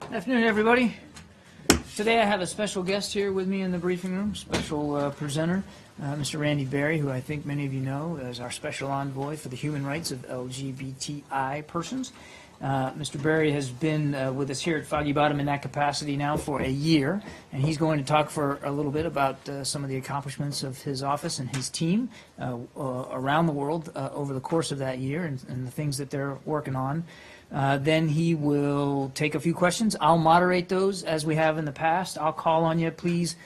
Good afternoon, everybody. Today I have a special guest here with me in the briefing room, special presenter, Mr. Randy Barry, who I think many of you know as our special envoy for the human rights of LGBTI persons. Mr. Barry has been with us here at Foggy Bottom in that capacity now for a year, and he's going to talk for a little bit about some of the accomplishments of his office and his team around the world over the course of that year and the things that they're working on. Then he will take a few questions. I'll moderate those as we have in the past. I'll call on you, please,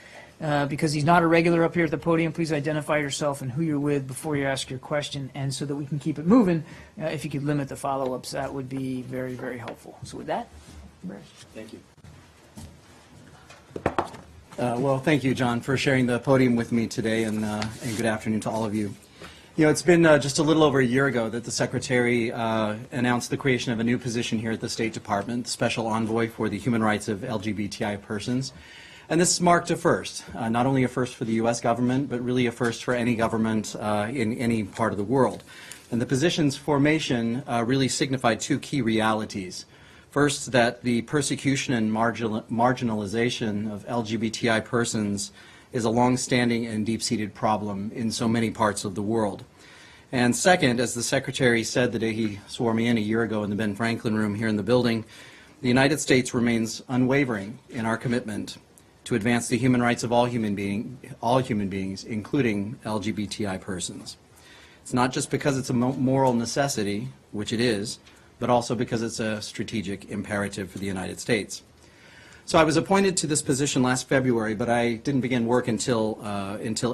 because he's not a regular up here at the podium. Please identify yourself and who you're with before you ask your question, and so that we can keep it moving, if you could limit the follow-ups, that would be very, very helpful. So with that, Barry. Thank you. Well, thank you, John, for sharing the podium with me today, and good afternoon to all of you. You know, it's been just a little over a year ago that the Secretary announced the creation of a new position here at the State Department, Special Envoy for the Human Rights of LGBTI persons. And this marked a first, not only a first for the U.S. government, but really a first for any government in any part of the world. And the position's formation really signified two key realities. First, that the persecution and marginalization of LGBTI persons is a long-standing and deep-seated problem in so many parts of the world. And second, as the Secretary said the day he swore me in a year ago in the Ben Franklin Room here in the building, the United States remains unwavering in our commitment to advance the human rights of all human beings, including LGBTI persons. It's not just because it's a moral necessity, which it is, but also because it's a strategic imperative for the United States. So I was appointed to this position last February, but I didn't begin work until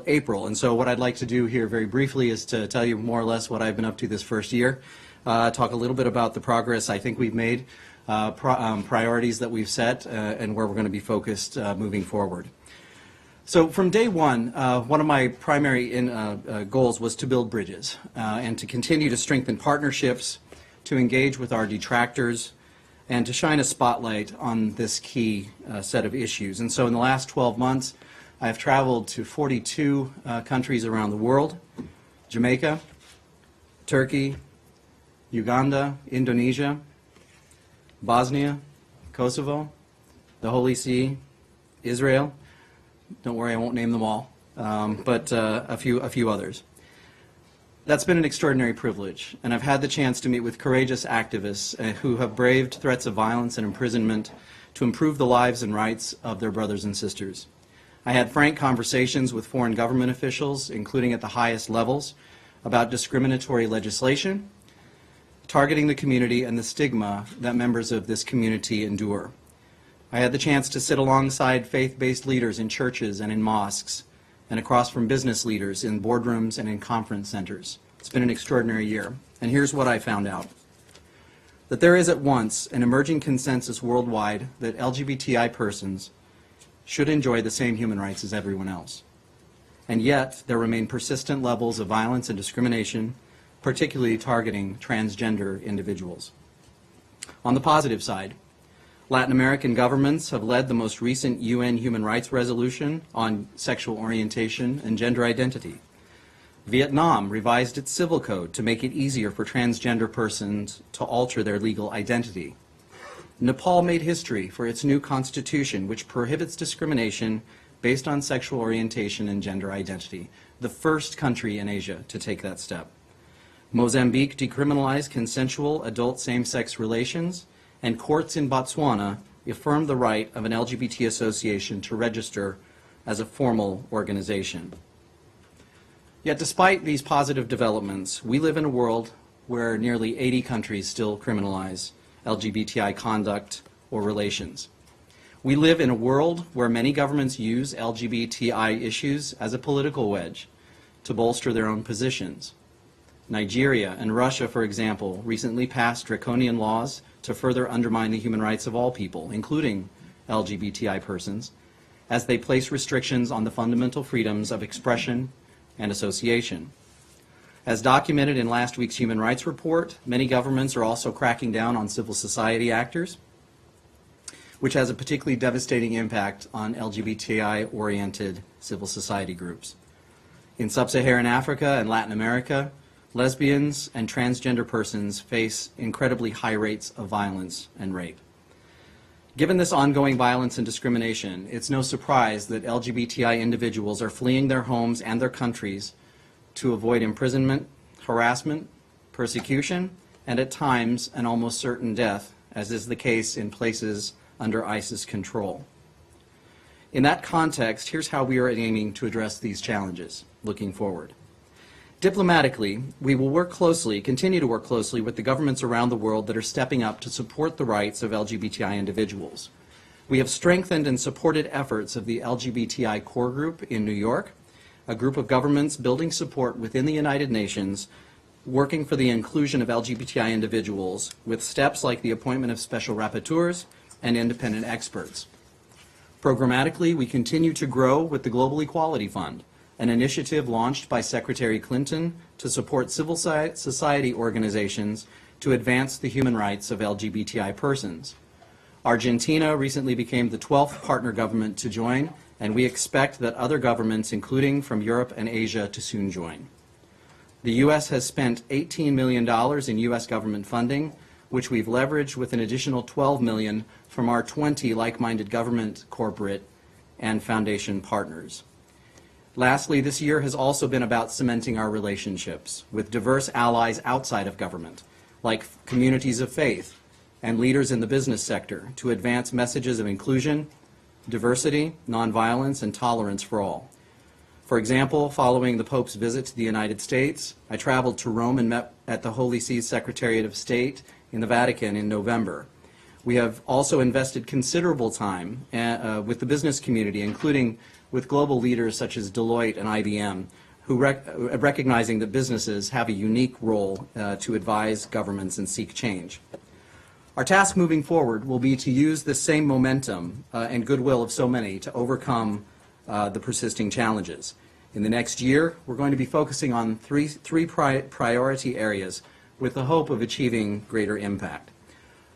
April. And so what I'd like to do here very briefly is to tell you more or less what I've been up to this first year, talk a little bit about the progress I think we've made, priorities that we've set, and where we're going to be focused moving forward. So from day one of my primary goals was to build bridges and to continue to strengthen partnerships, to engage with our detractors, and to shine a spotlight on this key set of issues. And so in the last 12 months, I've traveled to 42 countries around the world: Jamaica, Turkey, Uganda, Indonesia, Bosnia, Kosovo, the Holy See, Israel. Don't worry, I won't name them all, but a few others. That's been an extraordinary privilege, and I've had the chance to meet with courageous activists who have braved threats of violence and imprisonment to improve the lives and rights of their brothers and sisters. I had frank conversations with foreign government officials, including at the highest levels, about discriminatory legislation, targeting the community and the stigma that members of this community endure. I had the chance to sit alongside faith-based leaders in churches and in mosques, and across from business leaders in boardrooms and in conference centers. It's been an extraordinary year, and here's what I found out. That there is at once an emerging consensus worldwide that LGBTI persons should enjoy the same human rights as everyone else. And yet, there remain persistent levels of violence and discrimination, particularly targeting transgender individuals. On the positive side, Latin American governments have led the most recent UN Human Rights Resolution on sexual orientation and gender identity. Vietnam revised its civil code to make it easier for transgender persons to alter their legal identity. Nepal made history for its new constitution, which prohibits discrimination based on sexual orientation and gender identity, the first country in Asia to take that step. Mozambique decriminalized consensual adult same-sex relations, and courts in Botswana affirmed the right of an LGBT association to register as a formal organization. Yet despite these positive developments, we live in a world where nearly 80 countries still criminalize LGBTI conduct or relations. We live in a world where many governments use LGBTI issues as a political wedge to bolster their own positions. Nigeria and Russia, for example, recently passed draconian laws to further undermine the human rights of all people, including LGBTI persons, as they place restrictions on the fundamental freedoms of expression and association. As documented in last week's Human Rights Report, many governments are also cracking down on civil society actors, which has a particularly devastating impact on LGBTI-oriented civil society groups. In sub-Saharan Africa and Latin America, lesbians and transgender persons face incredibly high rates of violence and rape. Given this ongoing violence and discrimination, it's no surprise that LGBTI individuals are fleeing their homes and their countries to avoid imprisonment, harassment, persecution, and at times an almost certain death, as is the case in places under ISIS control. In that context, here's how we are aiming to address these challenges looking forward. Diplomatically, we will continue to work closely with the governments around the world that are stepping up to support the rights of LGBTI individuals. We have strengthened and supported efforts of the LGBTI Core Group in New York, a group of governments building support within the United Nations, working for the inclusion of LGBTI individuals with steps like the appointment of special rapporteurs and independent experts. Programmatically, we continue to grow with the Global Equality Fund, an initiative launched by Secretary Clinton to support civil society organizations to advance the human rights of LGBTI persons. Argentina recently became the 12th partner government to join, and we expect that other governments, including from Europe and Asia, to soon join. The U.S. has spent $18 million in U.S. government funding, which we've leveraged with an additional $12 million from our 20 like-minded government, corporate, and foundation partners. Lastly, this year has also been about cementing our relationships with diverse allies outside of government, like communities of faith and leaders in the business sector, to advance messages of inclusion, diversity, nonviolence, and tolerance for all. For example, following the Pope's visit to the United States, I traveled to Rome and met at the Holy See's Secretariat of State in the Vatican in November. We have also invested considerable time with the business community, including with global leaders such as Deloitte and IBM, who recognizing that businesses have a unique role to advise governments and seek change. Our task moving forward will be to use this same momentum and goodwill of so many to overcome the persisting challenges. In the next year, we're going to be focusing on three priority areas with the hope of achieving greater impact.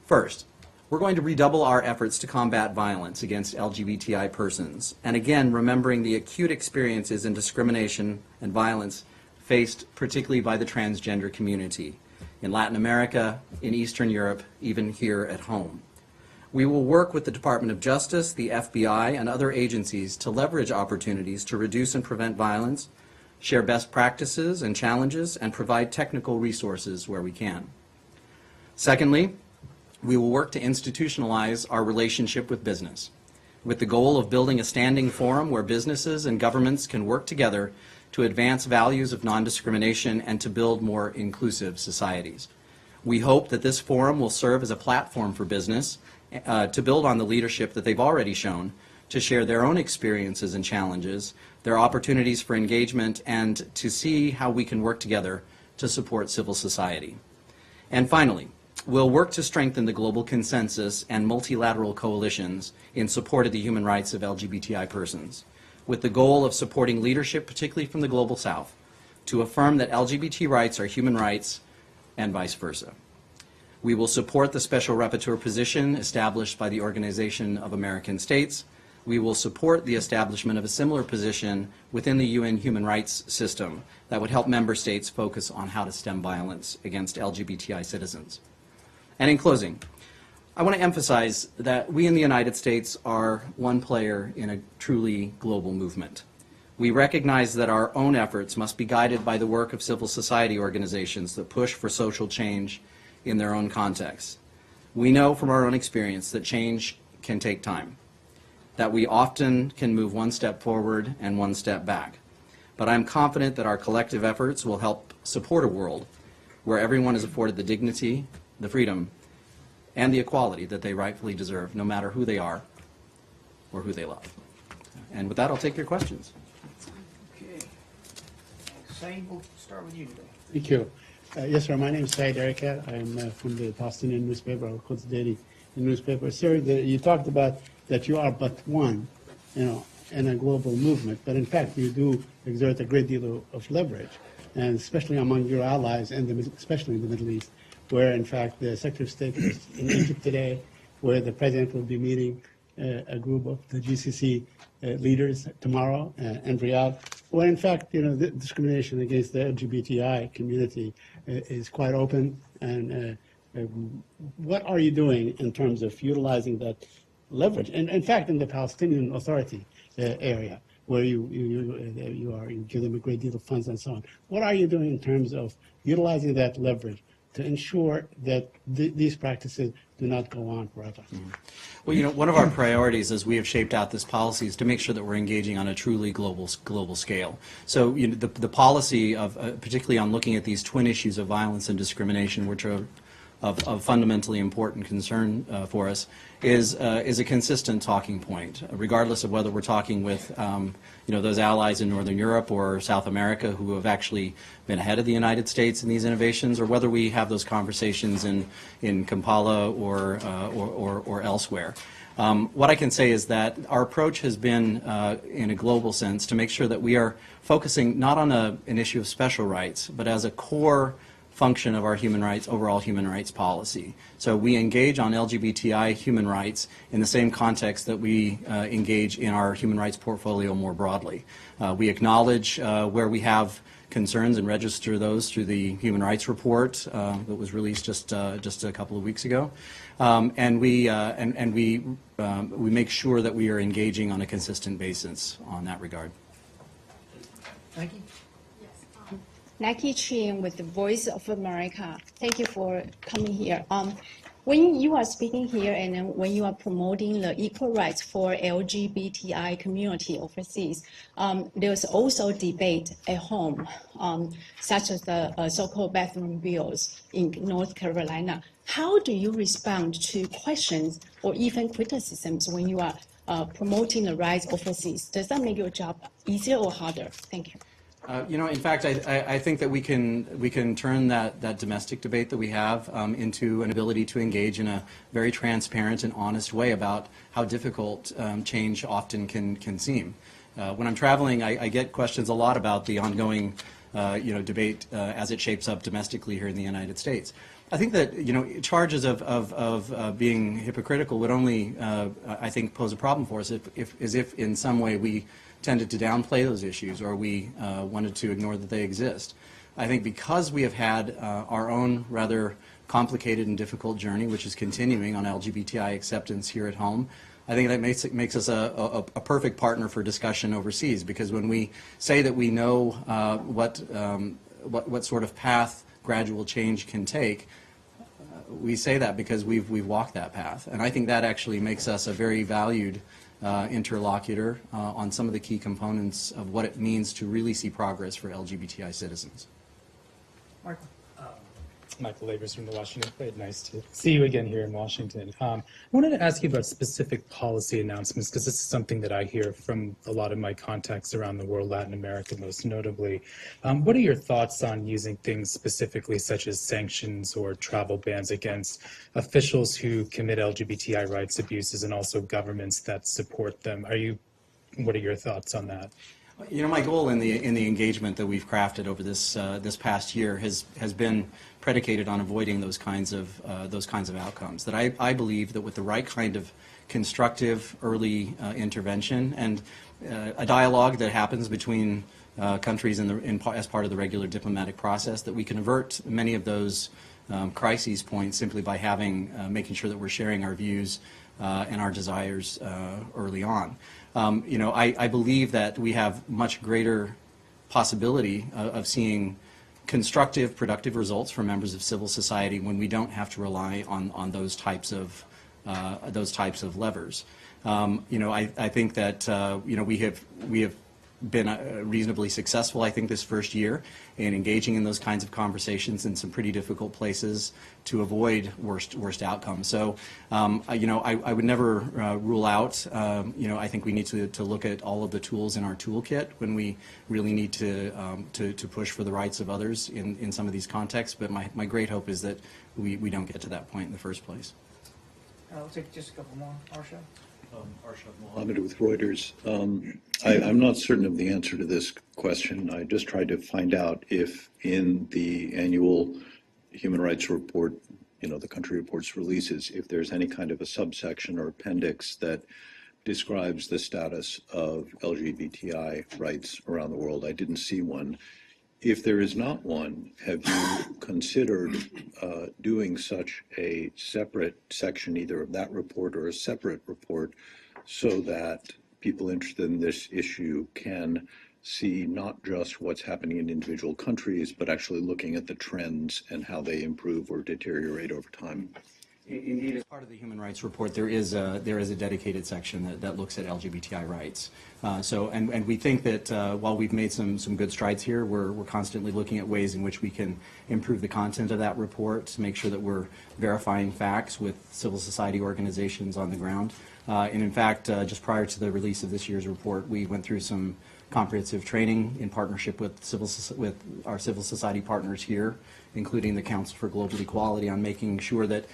First, we're going to redouble our efforts to combat violence against LGBTI persons, and again, remembering the acute experiences in discrimination and violence faced particularly by the transgender community in Latin America, in Eastern Europe, even here at home. We will work with the Department of Justice, the FBI, and other agencies to leverage opportunities to reduce and prevent violence, share best practices and challenges, and provide technical resources where we can. Secondly, we will work to institutionalize our relationship with business, with the goal of building a standing forum where businesses and governments can work together to advance values of non-discrimination and to build more inclusive societies. We hope that this forum will serve as a platform for business to build on the leadership that they've already shown, to share their own experiences and challenges, their opportunities for engagement, and to see how we can work together to support civil society. And finally, we'll work to strengthen the global consensus and multilateral coalitions in support of the human rights of LGBTI persons, with the goal of supporting leadership, particularly from the Global South, to affirm that LGBT rights are human rights and vice versa. We will support the Special Rapporteur position established by the Organization of American States. We will support the establishment of a similar position within the UN human rights system that would help member states focus on how to stem violence against LGBTI citizens. And in closing, I want to emphasize that we in the United States are one player in a truly global movement. We recognize that our own efforts must be guided by the work of civil society organizations that push for social change in their own contexts. We know from our own experience that change can take time, that we often can move one step forward and one step back. But I'm confident that our collective efforts will help support a world where everyone is afforded the dignity, the freedom, and the equality that they rightfully deserve, no matter who they are or who they love. And with that, I'll take your questions. Okay. Saeed, we'll start with you today. Thank you. Yes, sir. My name is Saeed Erekat. I'm from the Palestinian newspaper, or Quds Daily newspaper. Sir, you talked about that you are but one, in a global movement, but in fact you do exert a great deal of leverage, and especially among your allies, and especially in the Middle East, where in fact the Secretary of State is in Egypt today, where the President will be meeting a group of the GCC leaders tomorrow in Riyadh, where in fact, the discrimination against the LGBTI community is quite open. And what are you doing in terms of utilizing that leverage? And in fact, in the Palestinian Authority area, where you give them a great deal of funds and so on. What are you doing in terms of utilizing that leverage to ensure that these practices do not go on forever? Well, one of our priorities as we have shaped out this policy is to make sure that we're engaging on a truly global scale. So the policy of, particularly on looking at these twin issues of violence and discrimination, which are of fundamentally important concern for us, is a consistent talking point, regardless of whether we're talking with those allies in Northern Europe or South America who have actually been ahead of the United States in these innovations, or whether we have those conversations in Kampala or elsewhere. What I can say is that our approach has been, in a global sense, to make sure that we are focusing not on an issue of special rights, but as a core function of our overall human rights policy. So we engage on LGBTI human rights in the same context that we engage in our human rights portfolio more broadly. We acknowledge where we have concerns and register those through the Human Rights Report that was released just a couple of weeks ago, and we make sure that we are engaging on a consistent basis on that regard. Thank you. Nike Chin with the Voice of America. Thank you for coming here. When you are speaking here and then when you are promoting the equal rights for LGBTI community overseas, there's also debate at home, such as the so-called bathroom bills in North Carolina. How do you respond to questions or even criticisms when you are promoting the rights overseas? Does that make your job easier or harder? Thank you. In fact, I think that we can turn that domestic debate that we have into an ability to engage in a very transparent and honest way about how difficult change often can seem. When I'm traveling, I get questions a lot about the ongoing debate as it shapes up domestically here in the United States. I think that charges of being hypocritical would only I think pose a problem for us if in some way we tended to downplay those issues or we wanted to ignore that they exist. I think because we have had our own rather complicated and difficult journey, which is continuing on LGBTI acceptance here at home, I think that makes us a perfect partner for discussion overseas, because when we say that we know what sort of path gradual change can take, we say that because we've walked that path. And I think that actually makes us a very valued interlocutor on some of the key components of what it means to really see progress for LGBTI citizens. Michael. Michael Labers from the Washington Post. Nice to see you again here in Washington. I wanted to ask you about specific policy announcements, because this is something that I hear from a lot of my contacts around the world, Latin America most notably. What are your thoughts on using things specifically such as sanctions or travel bans against officials who commit LGBTI rights abuses and also governments that support them? What are your thoughts on that? My goal in the engagement that we've crafted over this past year has been predicated on avoiding those kinds of outcomes. That I believe that with the right kind of constructive early intervention and a dialogue that happens between countries as part of the regular diplomatic process, that we can avert many of those crises points simply by making sure that we're sharing our views and our desires early on. I believe that we have much greater possibility of seeing constructive, productive results for members of civil society when we don't have to rely on those types of levers. I think that we have been reasonably successful, I think, this first year in engaging in those kinds of conversations in some pretty difficult places to avoid worst outcomes. So, I would never rule out. I think we need to look at all of the tools in our toolkit when we really need to push for the rights of others in some of these contexts. But my great hope is that we don't get to that point in the first place. I'll take just a couple more. Arshad? Arshad Mohammed with Reuters. I'm not certain of the answer to this question. I just tried to find out if in the annual Human Rights Report the country reports releases, if there's any kind of a subsection or appendix that describes the status of LGBTI rights around the world. I didn't see one. If there is not one, have you considered doing such a separate section, either of that report or a separate report, so that people interested in this issue can see not just what's happening in individual countries, but actually looking at the trends and how they improve or deteriorate over time? Indeed, as part of the Human Rights Report, there is a dedicated section that looks at LGBTI rights. And we think that while we've made some good strides here, we're constantly looking at ways in which we can improve the content of that report to make sure that we're verifying facts with civil society organizations on the ground. And in fact, just prior to the release of this year's report, we went through some comprehensive training in partnership with our civil society partners here, including the Council for Global Equality, on making sure that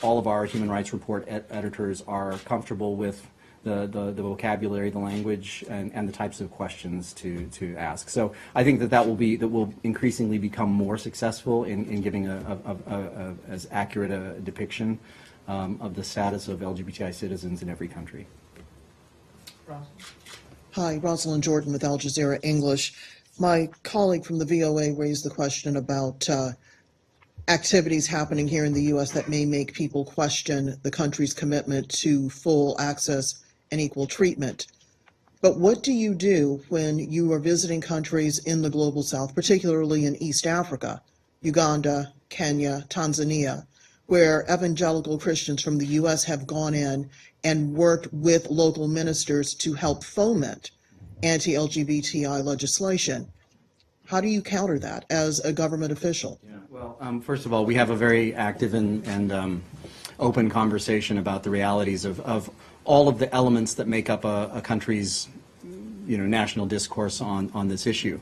all of our Human Rights Report editors are comfortable with the vocabulary, the language, and the types of questions to ask. So I think that will increasingly become more successful in giving as accurate a depiction of the status of LGBTI citizens in every country. Hi, Rosalind Jordan with Al Jazeera English. My colleague from the VOA raised the question about activities happening here in the U.S. that may make people question the country's commitment to full access and equal treatment. But what do you do when you are visiting countries in the Global South, particularly in East Africa, Uganda, Kenya, Tanzania, where evangelical Christians from the U.S. have gone in and worked with local ministers to help foment anti-LGBTI legislation? How do you counter that as a government official? Yeah, well, first of all, we have a very active and open conversation about the realities of all of the elements that make up a country's national discourse on this issue.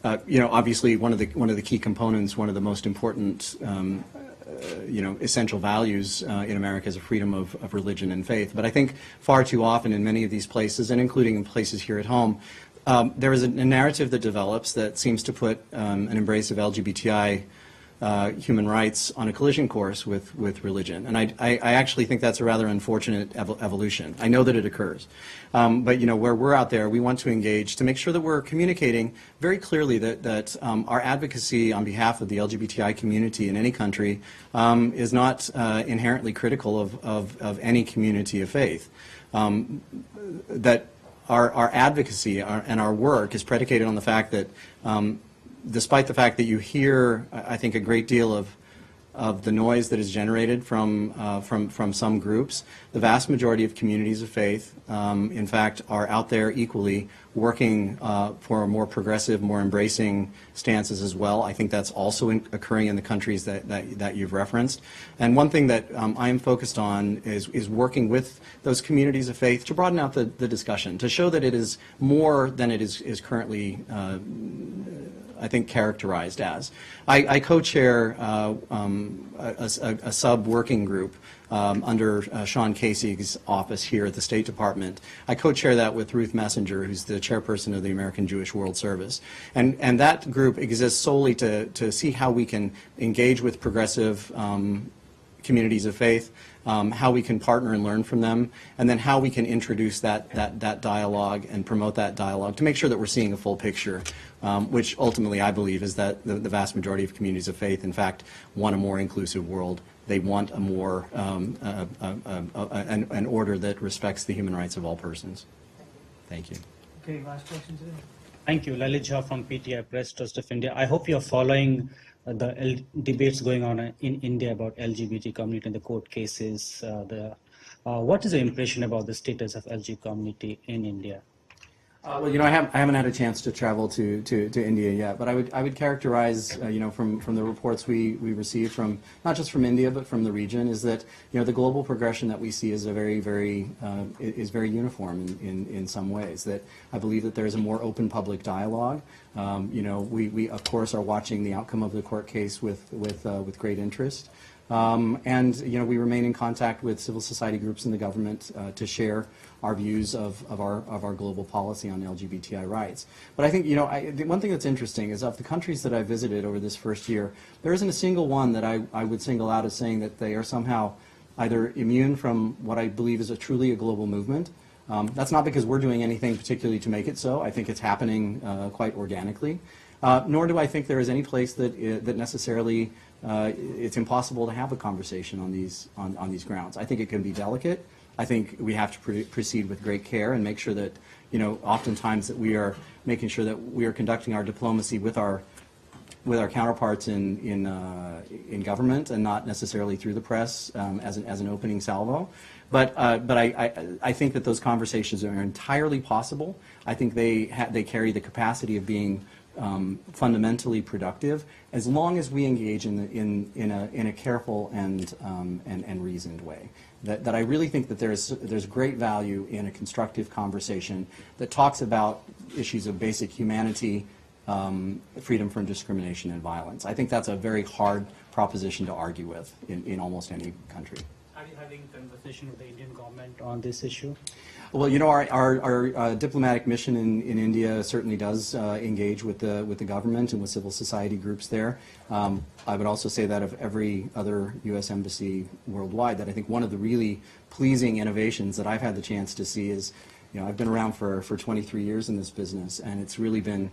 Obviously, one of the key components, one of the most important essential values in America is a freedom of religion and faith. But I think far too often in many of these places, and including in places here at home, there is a narrative that develops that seems to put an embrace of LGBTI human rights on a collision course with religion. And I actually think that's a rather unfortunate evolution. I know that it occurs. But where we're out there, we want to engage to make sure that we're communicating very clearly that our advocacy on behalf of the LGBTI community in any country is not inherently critical of any community of faith. That our advocacy and our work is predicated on the fact that despite the fact that you hear, I think, a great deal of the noise that is generated from some groups, the vast majority of communities of faith, in fact, are out there equally working for more progressive, more embracing stances as well. I think that's also occurring in the countries that you've referenced. And one thing that I am focused on is working with those communities of faith to broaden out the discussion, to show that it is more than it is currently I think, characterized as. I co-chair a sub-working group under Sean Casey's office here at the State Department. I co-chair that with Ruth Messenger, who's the chairperson of the American Jewish World Service. And that group exists solely to see how we can engage with progressive communities of faith, how we can partner and learn from them, and then how we can introduce that dialogue and promote that dialogue to make sure that we're seeing a full picture, which ultimately I believe is that the vast majority of communities of faith, in fact, want a more inclusive world. They want a more an order that respects the human rights of all persons. Thank you. Okay, last question today. Thank you. Lalit Jha from PTI Press Trust of India. I hope you're following the debates going on in India about LGBT community and the court cases. What is your impression about the status of LGBT community in India? Well, I haven't had a chance to travel to India yet, but I would characterize, from the reports we receive from not just from India but from the region, is that the global progression that we see is very uniform in some ways. That I believe that there is a more open public dialogue. We of course are watching the outcome of the court case with great interest. And we remain in contact with civil society groups in the government to share our views of our global policy on LGBTI rights. But I think, the one thing that's interesting is of the countries that I visited over this first year, there isn't a single one that I would single out as saying that they are somehow either immune from what I believe is truly a global movement. That's not because we're doing anything particularly to make it so. I think it's happening quite organically. Nor do I think there is any place that necessarily it's impossible to have a conversation on these grounds. I think it can be delicate. I think we have to proceed with great care and make sure that, oftentimes that we are making sure that we are conducting our diplomacy with our counterparts in government and not necessarily through the press as an opening salvo. But I think that those conversations are entirely possible. I think they carry the capacity of being fundamentally productive as long as we engage in a careful and reasoned way. That I really think that there's great value in a constructive conversation that talks about issues of basic humanity, freedom from discrimination and violence. I think that's a very hard proposition to argue with in almost any country. Are you having conversation with the Indian government on this issue? Well, our diplomatic mission in India certainly does engage with the government and with civil society groups there. I would also say that of every other U.S. embassy worldwide, that I think one of the really pleasing innovations that I've had the chance to see is, I've been around for 23 years in this business, and it's really been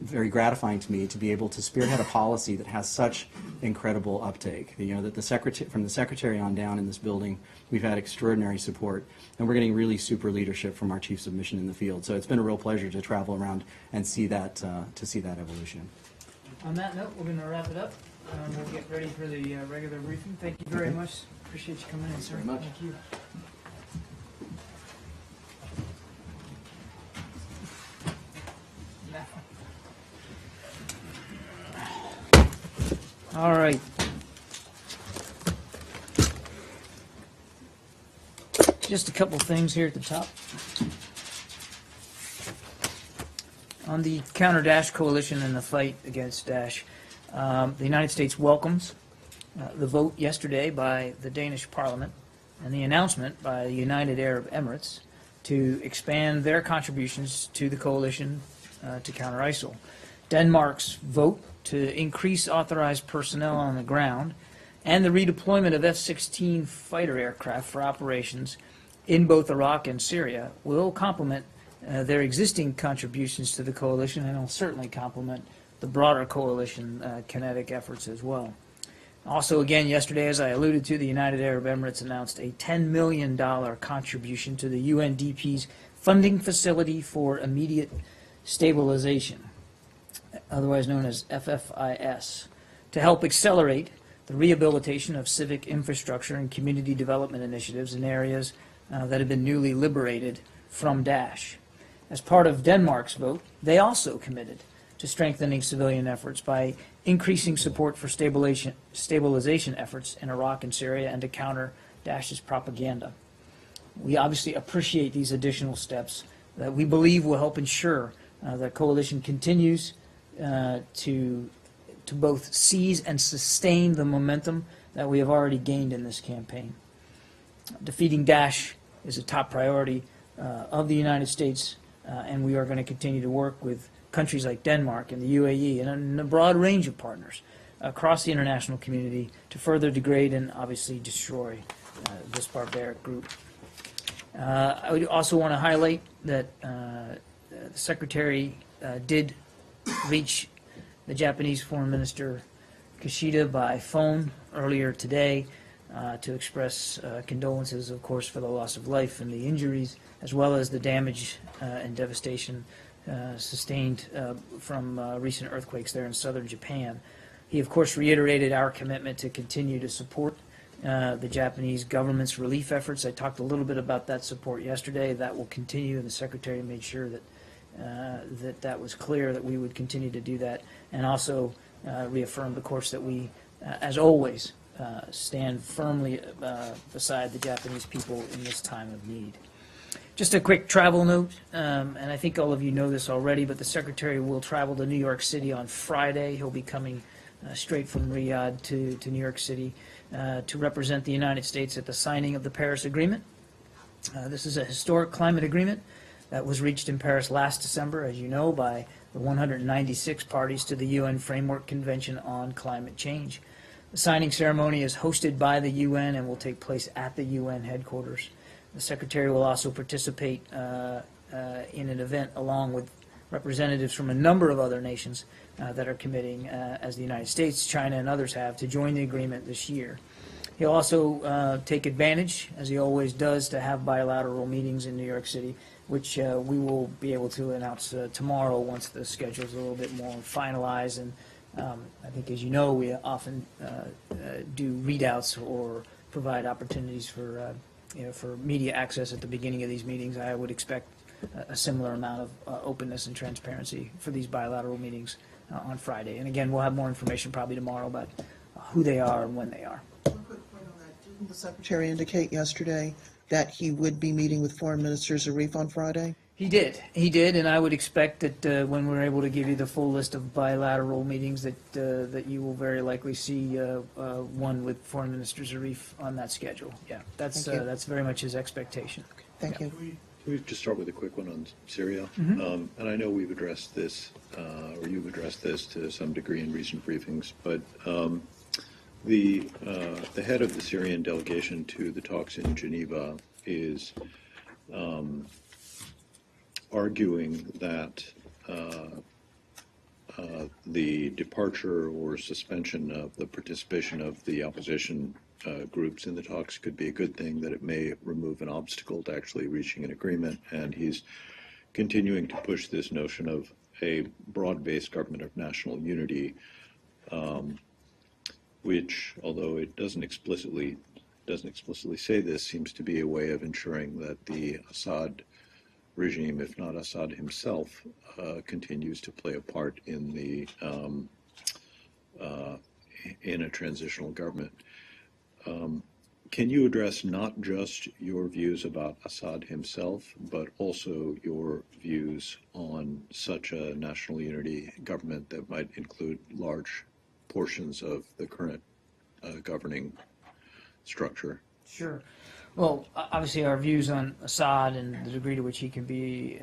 very gratifying to me to be able to spearhead a policy that has such incredible uptake. That from the secretary on down in this building, we've had extraordinary support, and we're getting really super leadership from our chiefs of mission in the field. So it's been a real pleasure to travel around and see that evolution. On that note, we're going to wrap it up. We'll get ready for the regular briefing. Thank you very much. Appreciate you coming in, sir. Very much. Thank you. All right. Just a couple things here at the top. On the Counter Daesh Coalition and the fight against Daesh, the United States welcomes the vote yesterday by the Danish Parliament and the announcement by the United Arab Emirates to expand their contributions to the coalition to counter ISIL. Denmark's vote to increase authorized personnel on the ground and the redeployment of F-16 fighter aircraft for operations in both Iraq and Syria will complement their existing contributions to the coalition, and will certainly complement the broader coalition kinetic efforts as well. Also, again, yesterday, as I alluded to, the United Arab Emirates announced a $10 million contribution to the UNDP's funding facility for immediate stabilization, otherwise known as FFIS, to help accelerate the rehabilitation of civic infrastructure and community development initiatives in areas that have been newly liberated from Daesh. As part of Denmark's vote, they also committed to strengthening civilian efforts by increasing support for stabilization efforts in Iraq and Syria and to counter Daesh's propaganda. We obviously appreciate these additional steps that we believe will help ensure that coalition continues to both seize and sustain the momentum that we have already gained in this campaign. Defeating Daesh is a top priority of the United States, and we are going to continue to work with countries like Denmark and the UAE and a broad range of partners across the international community to further degrade and obviously destroy this barbaric group. I would also want to highlight that the Secretary did reach the Japanese Foreign Minister Kishida by phone earlier today to express condolences, of course, for the loss of life and the injuries, as well as the damage and devastation sustained from recent earthquakes there in southern Japan. He, of course, reiterated our commitment to continue to support the Japanese government's relief efforts. I talked a little bit about that support yesterday. That will continue, and the Secretary made sure that that was clear, that we would continue to do that, and also reaffirmed, of course, that we, as always, stand firmly beside the Japanese people in this time of need. Just a quick travel note, and I think all of you know this already, but the Secretary will travel to New York City on Friday. He'll be coming straight from Riyadh to New York City to represent the United States at the signing of the Paris Agreement. This is a historic climate agreement that was reached in Paris last December, as you know, by the 196 parties to the UN Framework Convention on Climate Change. The signing ceremony is hosted by the UN and will take place at the UN headquarters. The Secretary will also participate in an event along with representatives from a number of other nations that are committing, as the United States, China, and others have, to join the agreement this year. He'll also take advantage, as he always does, to have bilateral meetings in New York City, which we will be able to announce tomorrow once the schedule is a little bit more finalized. And I think, as you know, we often do readouts or provide opportunities for for media access at the beginning of these meetings. I would expect a similar amount of openness and transparency for these bilateral meetings on Friday. And again, we'll have more information probably tomorrow about who they are and when they are. One quick point on that. Didn't the Secretary indicate yesterday that he would be meeting with Foreign Minister Zarif on Friday? He did, and I would expect that when we're able to give you the full list of bilateral meetings that you will very likely see one with Foreign Minister Zarif on that schedule. Yeah, that's very much his expectation. Thank you. Can we just start with a quick one on Syria? And I know we've addressed this, or you've addressed this to some degree in recent briefings, but the head of the Syrian delegation to the talks in Geneva is arguing that the departure or suspension of the participation of the opposition groups in the talks could be a good thing, that it may remove an obstacle to actually reaching an agreement, and he's continuing to push this notion of a broad-based government of national unity, which, although it doesn't explicitly say this, seems to be a way of ensuring that the Assad regime, if not Assad himself, continues to play a part in the in a transitional government. Can you address not just your views about Assad himself, but also your views on such a national unity government that might include large portions of the current governing structure? Sure. Well, obviously our views on Assad and the degree to which he can be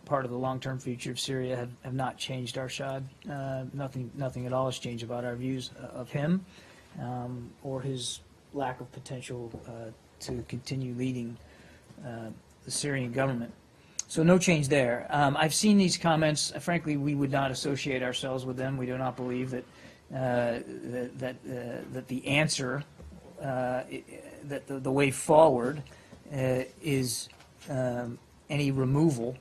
part of the long-term future of Syria have not changed, Arshad. Nothing at all has changed about our views of him or his lack of potential to continue leading the Syrian government. So no change there. I've seen these comments. Frankly, we would not associate ourselves with them. We do not believe that that the answer, that the way forward is any removal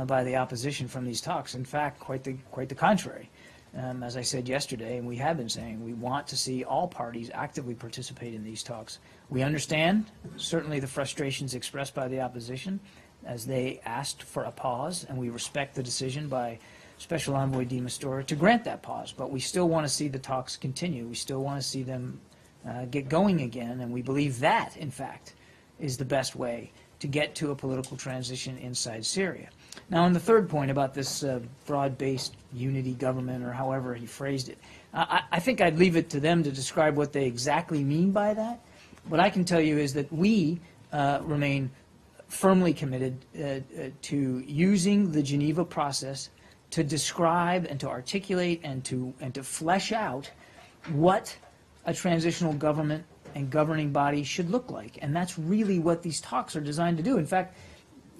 by the opposition from these talks. In fact, quite the contrary. As I said yesterday, and we have been saying, we want to see all parties actively participate in these talks. We understand certainly the frustrations expressed by the opposition as they asked for a pause, and we respect the decision by Special Envoy de Mistura to grant that pause. But we still want to see the talks continue. We still want to see them get going again, and we believe that, in fact, is the best way to get to a political transition inside Syria. Now, on the third point about this broad-based unity government, or however he phrased it, I think I'd leave it to them to describe what they exactly mean by that. What I can tell you is that we remain firmly committed to using the Geneva process to describe and to articulate and to flesh out what a transitional government and governing body should look like. And that's really what these talks are designed to do. In fact,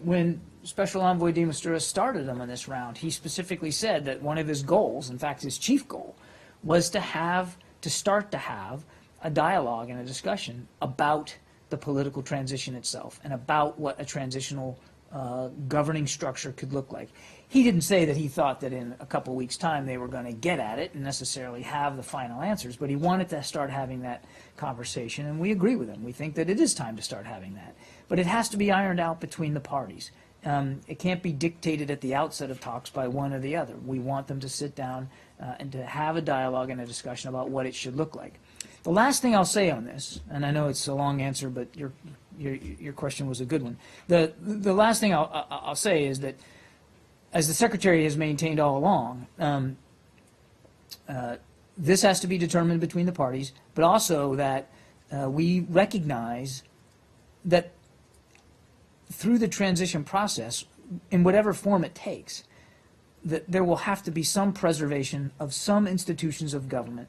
when Special Envoy de Mistura started them in this round, he specifically said that one of his goals, in fact his chief goal, was to start to have a dialogue and a discussion about the political transition itself and about what a transitional governing structure could look like. He didn't say that he thought that in a couple weeks' time they were going to get at it and necessarily have the final answers, but he wanted to start having that conversation, and we agree with him. We think that it is time to start having that. But it has to be ironed out between the parties. It can't be dictated at the outset of talks by one or the other. We want them to sit down and to have a dialogue and a discussion about what it should look like. The last thing I'll say on this, and I know it's a long answer, but your question was a good one. The last thing I'll say is that, as the Secretary has maintained all along, this has to be determined between the parties, but also that we recognize that through the transition process, in whatever form it takes, that there will have to be some preservation of some institutions of government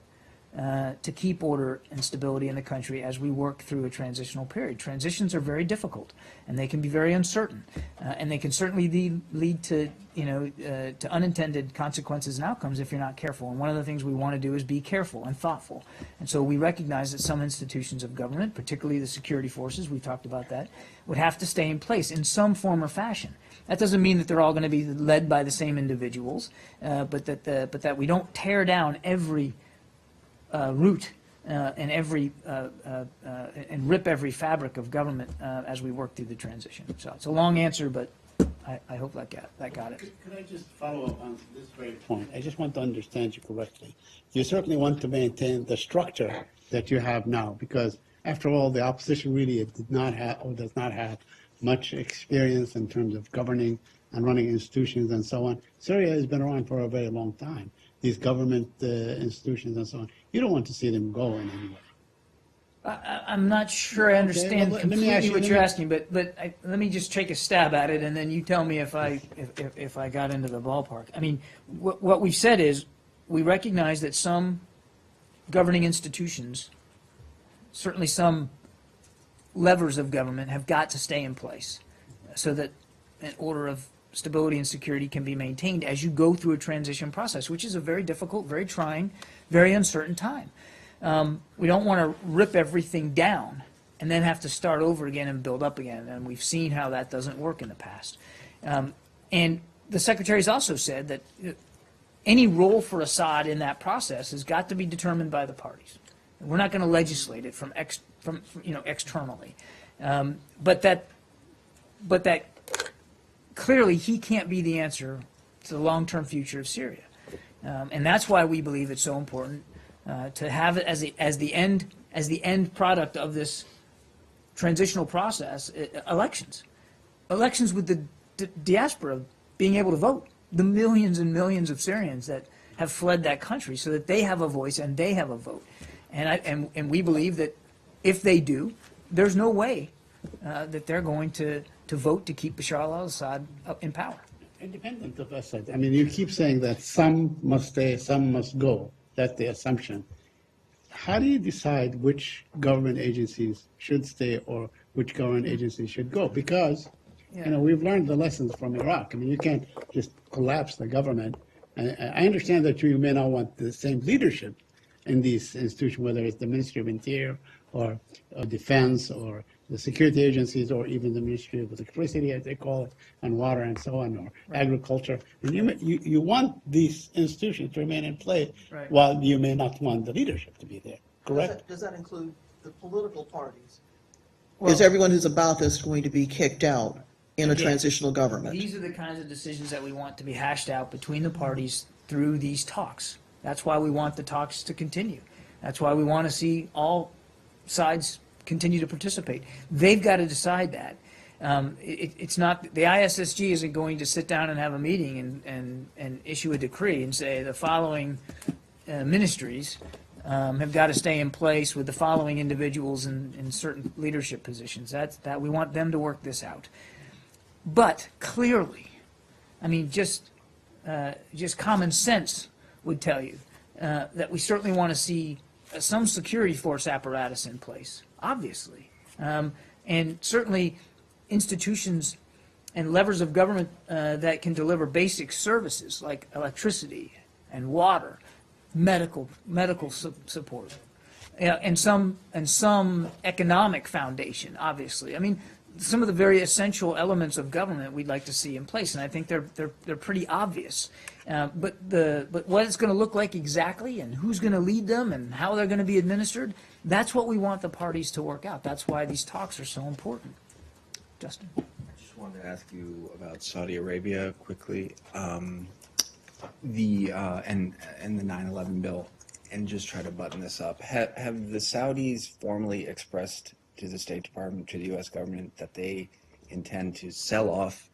to keep order and stability in the country as we work through a transitional period. Transitions are very difficult, and they can be very uncertain, and they can certainly lead to, to unintended consequences and outcomes if you're not careful. And one of the things we want to do is be careful and thoughtful. And so we recognize that some institutions of government, particularly the security forces, we talked about that, would have to stay in place in some form or fashion. That doesn't mean that they're all going to be led by the same individuals, but that we don't tear down every root and rip every fabric of government as we work through the transition. So it's a long answer, but I hope that got it. Could I just follow up on this very point? I just want to understand you correctly. You certainly want to maintain the structure that you have now, because after all, the opposition really did not have or does not have much experience in terms of governing and running institutions and so on. Syria has been around for a very long time. These government institutions and so on. You don't want to see them go in any way. I'm not sure I understand well, let me completely ask you- what let you're me- asking, but let me just take a stab at it, and then you tell me if I got into the ballpark. I mean, what we've said is we recognize that some governing institutions, certainly some levers of government, have got to stay in place so that an order of stability and security can be maintained as you go through a transition process, which is a very difficult, very trying, very uncertain time. We don't want to rip everything down and then have to start over again and build up again, and we've seen how that doesn't work in the past. And the Secretary's also said that any role for Assad in that process has got to be determined by the parties. We're not going to legislate it from externally, but that clearly he can't be the answer to the long-term future of Syria, and that's why we believe it's so important to have it as the end product of this transitional process. Elections with the diaspora being able to vote, the millions and millions of Syrians that have fled that country, so that they have a voice and they have a vote, and we believe that if they do, there's no way that they're going to vote to keep Bashar al-Assad in power. Independent of Assad. I mean, you keep saying that some must stay, some must go. That's the assumption. How do you decide which government agencies should stay or which government agencies should go? Because, we've learned the lessons from Iraq. I mean, you can't just collapse the government. And I understand that you may not want the same leadership in these institutions, whether it's the Ministry of Interior or Defense or the security agencies, or even the Ministry of Electricity, as they call it, and water and so on, or agriculture. And you want these institutions to remain in place, Right. while you may not want the leadership to be there, correct? Does that include the political parties? Well- Is everyone who's about this going to be kicked out in a Again, transitional government? These are the kinds of decisions that we want to be hashed out between the parties through these talks. That's why we want the talks to continue. That's why we want to see all sides continue to participate. They've got to decide that. It's not, the ISSG isn't going to sit down and have a meeting and issue a decree and say the following ministries have got to stay in place with the following individuals in certain leadership positions. That we want them to work this out. But clearly, I mean, just common sense would tell you that we certainly want to see some security force apparatus in place, obviously. And certainly institutions and levers of government that can deliver basic services like electricity and water, medical support, and some economic foundation, obviously. I mean, some of the very essential elements of government we'd like to see in place, and I think they're pretty obvious. But what it's going to look like exactly, and who's going to lead them, and how they're going to be administered, that's what we want the parties to work out. That's why these talks are so important. Justin? I just wanted to ask you about Saudi Arabia quickly, and the 9/11 bill, and just try to button this up. Have the Saudis formally expressed to the State Department, to the U.S. government, that they intend to sell off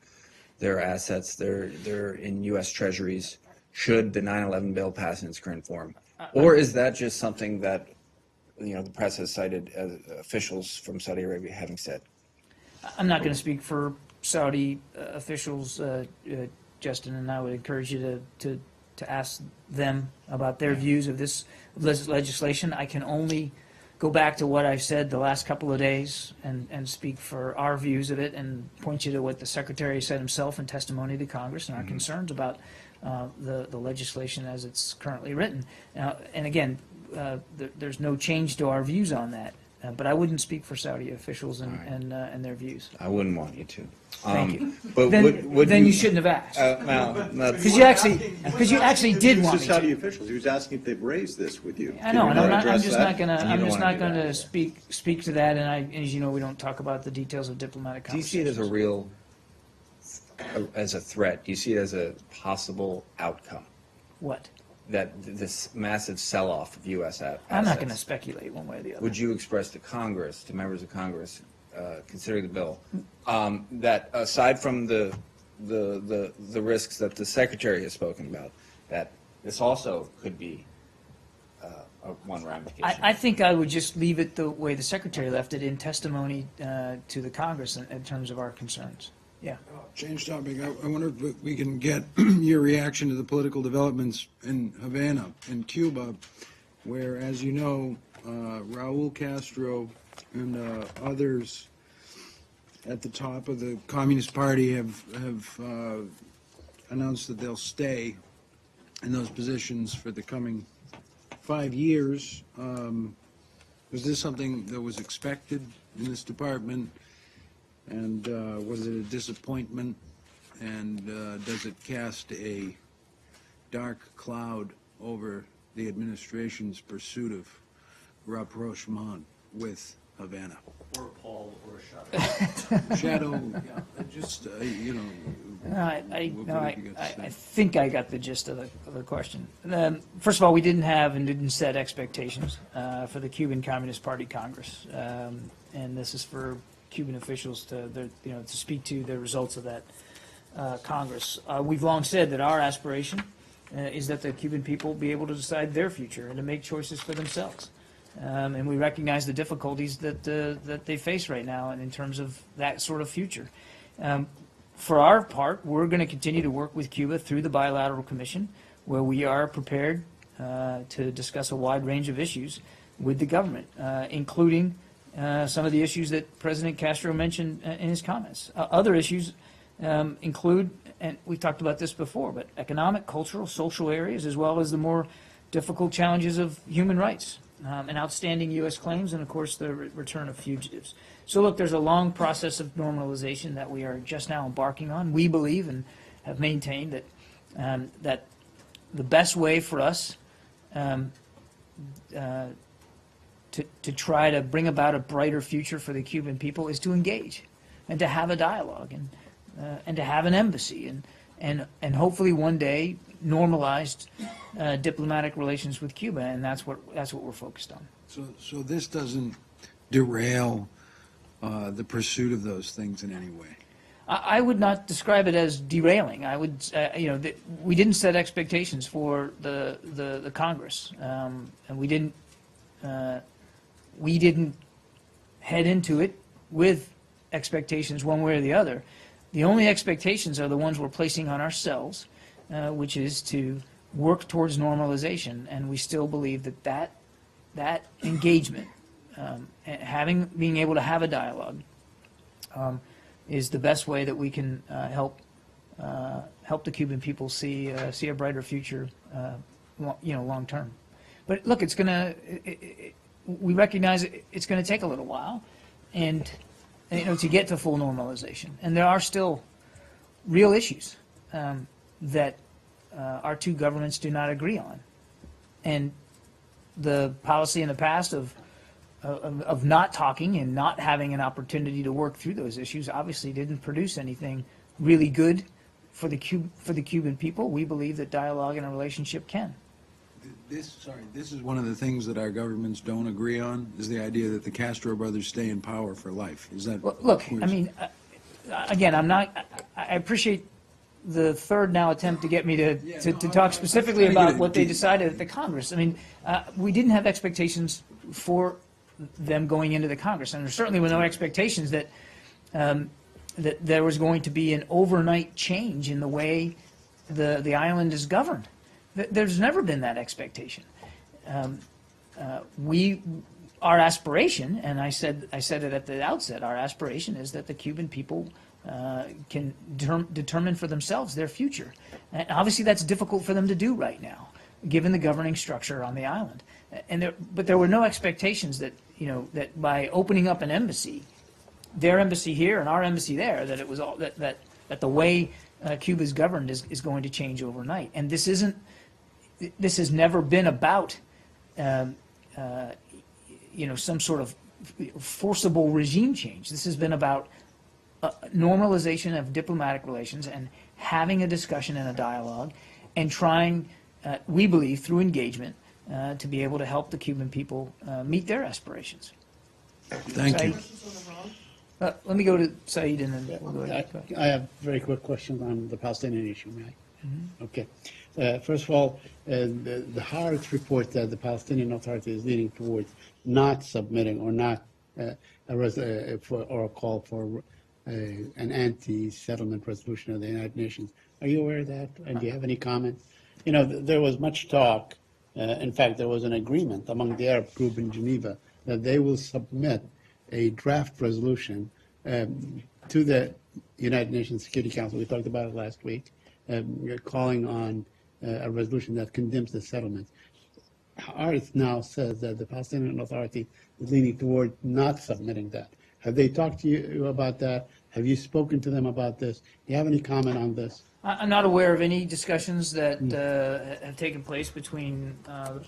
their assets, they're in U.S. treasuries, should the 9/11 bill pass in its current form? Or is that just something that the press has cited officials from Saudi Arabia having said. I'm not going to speak for Saudi officials, Justin, and I would encourage you to ask them about their views of this legislation. I can only go back to what I've said the last couple of days and speak for our views of it and point you to what the Secretary said himself in testimony to Congress and our concerns about the legislation as it's currently written. Now, and again, there's no change to our views on that. But I wouldn't speak for Saudi officials and their views. I wouldn't want you to. Thank you. But Then, would you shouldn't have asked. No, Because you actually did want To me Saudi to. officials, he was asking if they've raised this with you. I know, Can and you I'm address just that? not gonna. You I'm don't just wanna not do going that. to speak to that. And as you know, we don't talk about the details of diplomatic do you see it conversations. as a real, as a threat? Do you see it as a possible outcome? What? That this massive sell-off of U.S. assets. I'm not going to speculate one way or the other. Would you express to Congress, to members of Congress, considering the bill, that aside from the risks that the Secretary has spoken about, that this also could be one ramification? I think I would just leave it the way the Secretary left it in testimony to the Congress in terms of our concerns. Yeah. Change topic. I wonder if we can get your reaction to the political developments in Havana, in Cuba, where, as you know, Raul Castro and others at the top of the Communist Party have announced that they'll stay in those positions for the coming 5 years. Was this something that was expected in this department? And was it a disappointment? And does it cast a dark cloud over the administration's pursuit of rapprochement with Havana? Or Paul or Shadow. Shadow, just, I think I got the gist of the question. First of all, we didn't have and didn't set expectations for the Cuban Communist Party Congress. And this is for Cuban officials to speak to the results of that Congress. We've long said that our aspiration is that the Cuban people be able to decide their future and to make choices for themselves. And we recognize the difficulties that they face right now and in terms of that sort of future. For our part, we're going to continue to work with Cuba through the Bilateral Commission, where we are prepared to discuss a wide range of issues with the government, including some of the issues that President Castro mentioned in his comments. Other issues include, and we've talked about this before, but economic, cultural, social areas, as well as the more difficult challenges of human rights and outstanding U.S. claims, and of course the return of fugitives. So look, there's a long process of normalization that we are just now embarking on. We believe and have maintained that that the best way for us to try to bring about a brighter future for the Cuban people is to engage and to have a dialogue and to have an embassy and hopefully one day normalized diplomatic relations with Cuba, and that's what we're focused on. So this doesn't derail the pursuit of those things in any way? I would not describe it as derailing. I would, we didn't set expectations for the Congress, and we didn't head into it with expectations one way or the other. The only expectations are the ones we're placing on ourselves, which is to work towards normalization, and we still believe that engagement, being able to have a dialogue, is the best way that we can help the Cuban people see a brighter future, long term. But look, we recognize it's going to take a little while, and to get to full normalization. And there are still real issues that our two governments do not agree on, and the policy in the past of not talking and not having an opportunity to work through those issues obviously didn't produce anything really good for the Cuban people. We believe that dialogue and a relationship can. This is one of the things that our governments don't agree on, is the idea that the Castro brothers stay in power for life. Is that? Well, look, I mean, again, I appreciate the third now attempt to get me to talk specifically about what they decided at the Congress. I mean, we didn't have expectations for them going into the Congress. And there certainly were no expectations that that there was going to be an overnight change in the way the island is governed. There's never been that expectation. Our aspiration, and I said it at the outset, our aspiration is that the Cuban people can determine for themselves their future. And obviously, that's difficult for them to do right now, given the governing structure on the island. But there were no expectations that that by opening up an embassy, their embassy here and our embassy there, that it was all that the way Cuba is governed is going to change overnight. And this has never been about some sort of forcible regime change. This has been about normalization of diplomatic relations and having a discussion and a dialogue and trying, we believe, through engagement, to be able to help the Cuban people meet their aspirations. Thank you. Let me go to Saeed and then we'll go ahead. I have very quick questions on the Palestinian issue, may I? Okay. First of all, the Haaretz report that the Palestinian Authority is leaning towards not submitting or not or a call for an anti-settlement resolution of the United Nations. Are you aware of that? And do you have any comment? There was much talk. In fact, there was an agreement among the Arab group in Geneva that they will submit a draft resolution to the United Nations Security Council. We talked about it last week. You're calling on a resolution that condemns the settlement. Haaretz now says that the Palestinian Authority is leaning toward not submitting that. Have they talked to you about that? Have you spoken to them about this? Do you have any comment on this? I'm not aware of any discussions that have taken place between the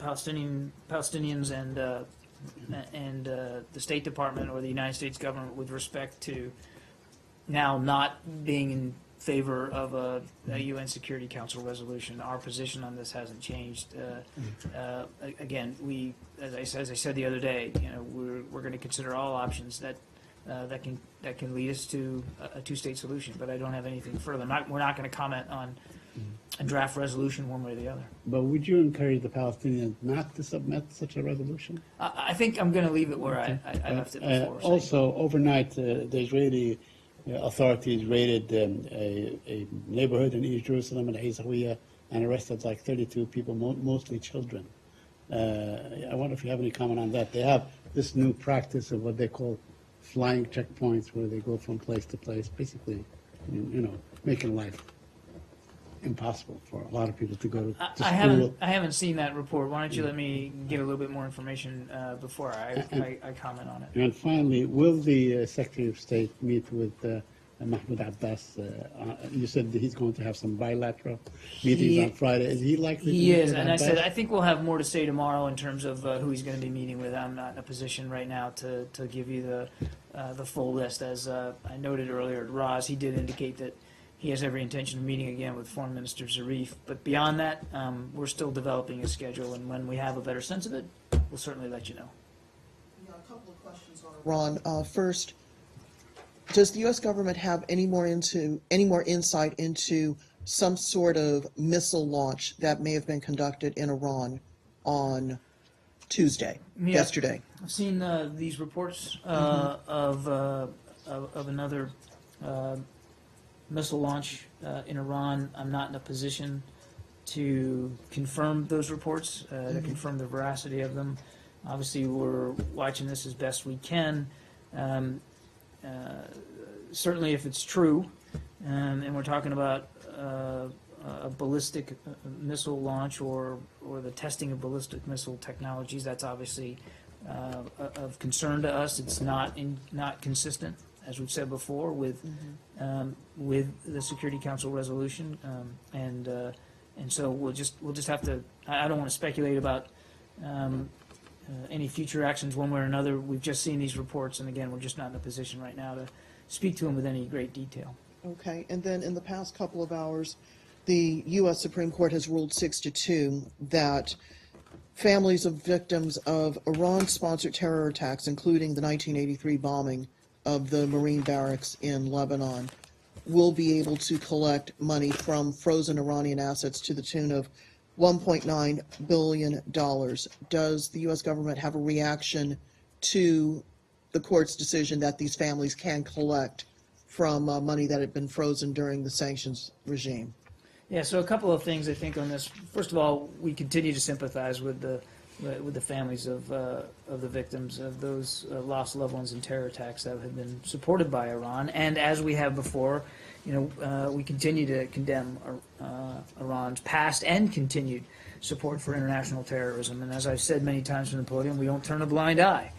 Palestinians and the State Department or the United States government with respect to now not being in favor of a UN Security Council resolution. Our position on this hasn't changed. Again, as I said the other day, we're going to consider all options that can lead us to a two-state solution. But I don't have anything further. We're not going to comment on a draft resolution one way or the other. But would you encourage the Palestinians not to submit such a resolution? I think I'm going to leave it where I left it before. Also, overnight, the Israeli authorities raided a neighborhood in East Jerusalem, in Hazawiya, and arrested like 32 people, mostly children. I wonder if you have any comment on that. They have this new practice of what they call flying checkpoints, where they go from place to place, basically, making life impossible for a lot of people to go to school. I haven't seen that report. Why don't you let me get a little bit more information before I comment on it. And finally, will the Secretary of State meet with Mahmoud Abbas? You said that he's going to have some bilateral meetings on Friday. Is he likely to He meet is, with and I Abbas? said I think we'll have more to say tomorrow in terms of who he's going to be meeting with. I'm not in a position right now to give you the full list. As I noted earlier at Roz, he did indicate that he has every intention of meeting again with Foreign Minister Zarif. But beyond that, we're still developing a schedule, and when we have a better sense of it, we'll certainly let you know. Yeah, a couple of questions on Iran. First, does the U.S. government have any more insight into some sort of missile launch that may have been conducted in Iran on Tuesday, yesterday? I've seen these reports of another missile launch in Iran. I'm not in a position to confirm those reports, to confirm the veracity of them. Obviously, we're watching this as best we can. Certainly, if it's true, and we're talking about a ballistic missile launch or the testing of ballistic missile technologies, that's obviously of concern to us. It's not consistent, as we've said before, with the Security Council resolution, and so we'll just have to. I don't want to speculate about any future actions one way or another. We've just seen these reports, and again, we're just not in a position right now to speak to them with any great detail. Okay, and then in the past couple of hours, the U.S. Supreme Court has ruled 6-2 that families of victims of Iran-sponsored terror attacks, including the 1983 bombing of the Marine barracks in Lebanon, will be able to collect money from frozen Iranian assets to the tune of $1.9 billion. Does the U.S. government have a reaction to the court's decision that these families can collect from money that had been frozen during the sanctions regime? Yeah, so a couple of things I think on this. First of all, we continue to sympathize with the families of the victims of those lost loved ones in terror attacks that have been supported by Iran. And as we have before, we continue to condemn Iran's past and continued support for international terrorism. And as I've said many times from the podium, we don't turn a blind eye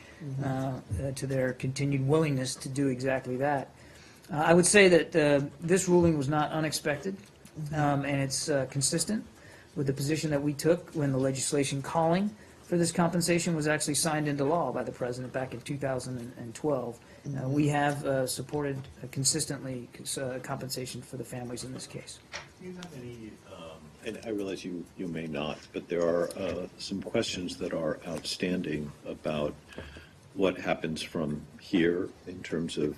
to their continued willingness to do exactly that. I would say that this ruling was not unexpected. And it's consistent with the position that we took when the legislation calling for this compensation was actually signed into law by the President back in 2012. We have supported consistently compensation for the families in this case. Do you have any, and I realize you may not, but there are some questions that are outstanding about what happens from here in terms of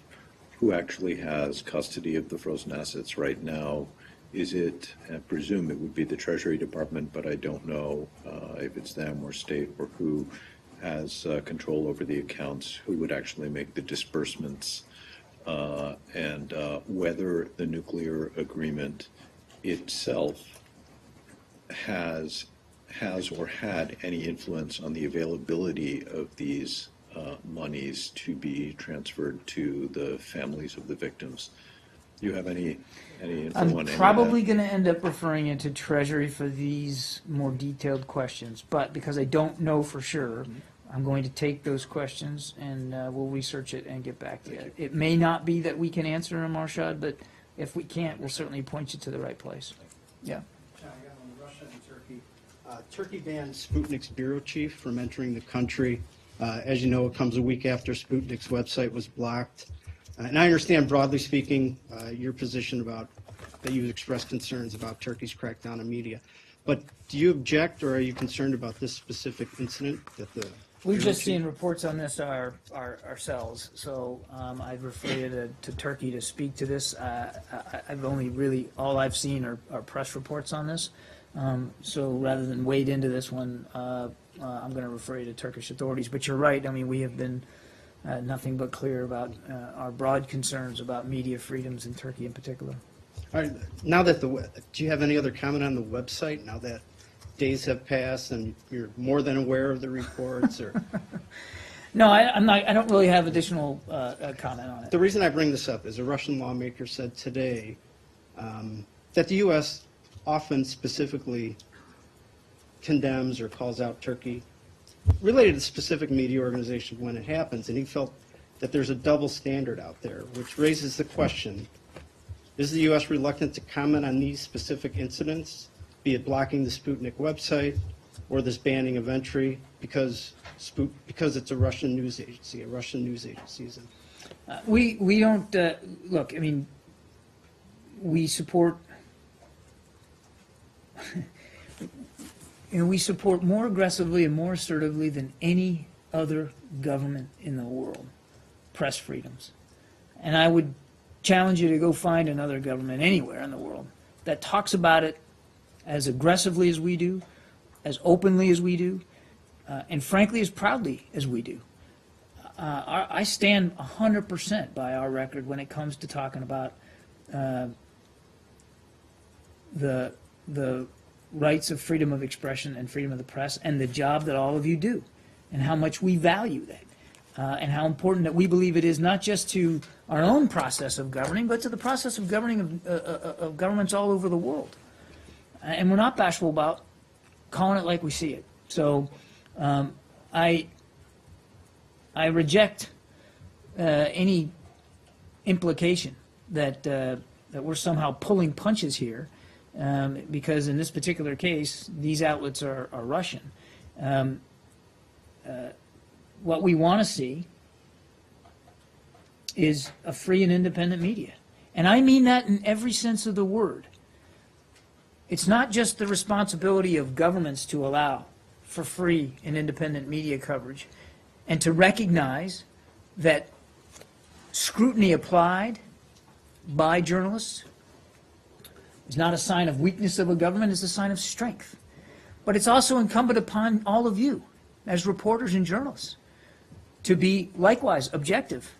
who actually has custody of the frozen assets right now. Is it, I presume it would be the Treasury Department, but I don't know if it's them or state or who has control over the accounts, who would actually make the disbursements, and whether the nuclear agreement itself has or had any influence on the availability of these monies to be transferred to the families of the victims. Do you have any info on any I'm of probably that? going to end up referring you to Treasury for these more detailed questions, but because I don't know for sure, I'm going to take those questions and we'll research it and get back to you. It may not be that we can answer them, Arshad, but if we can't, we'll certainly point you to the right place. Yeah. John, I got on Russia and Turkey. Turkey banned Sputnik's bureau chief from entering the country. As you know, it comes a week after Sputnik's website was blocked. And I understand, broadly speaking, your position about that you expressed concerns about Turkey's crackdown on media. But do you object, or are you concerned about this specific incident that the We've bureau just chief- seen reports on this ourselves, so I'd refer you to Turkey to speak to this. I've only really, all I've seen are press reports on this. So rather than wade into this one, I'm going to refer you to Turkish authorities. But you're right, I mean, we have been nothing but clear about our broad concerns about media freedoms in Turkey in particular. All right, now that do you have any other comment on the website now that days have passed and you're more than aware of the reports? Or No, I'm not. I don't really have additional comment on it. the reason I bring this up is a Russian lawmaker said today that the U.S. often specifically condemns or calls out Turkey related to specific media organization when it happens, and he felt that there's a double standard out there, which raises the question, is the U.S. reluctant to comment on these specific incidents, be it blocking the Sputnik website or this banning of entry because it's a Russian news agency, isn't? We don't look. I mean, we support. We support more aggressively and more assertively than any other government in the world press freedoms, and I would challenge you to go find another government anywhere in the world that talks about it as aggressively as we do, as openly as we do, and frankly as proudly as we do. I stand 100% by our record when it comes to talking about the rights of freedom of expression and freedom of the press and the job that all of you do and how much we value that and how important that we believe it is not just to our own process of governing but to the process of governing of governments all over the world. And we're not bashful about calling it like we see it. So I reject any implication that we're somehow pulling punches here, because in this particular case, these outlets are Russian. What we want to see is a free and independent media. And I mean that in every sense of the word. It's not just the responsibility of governments to allow for free and independent media coverage and to recognize that scrutiny applied by journalists is not a sign of weakness of a government, it's a sign of strength. But it's also incumbent upon all of you, as reporters and journalists, to be likewise objective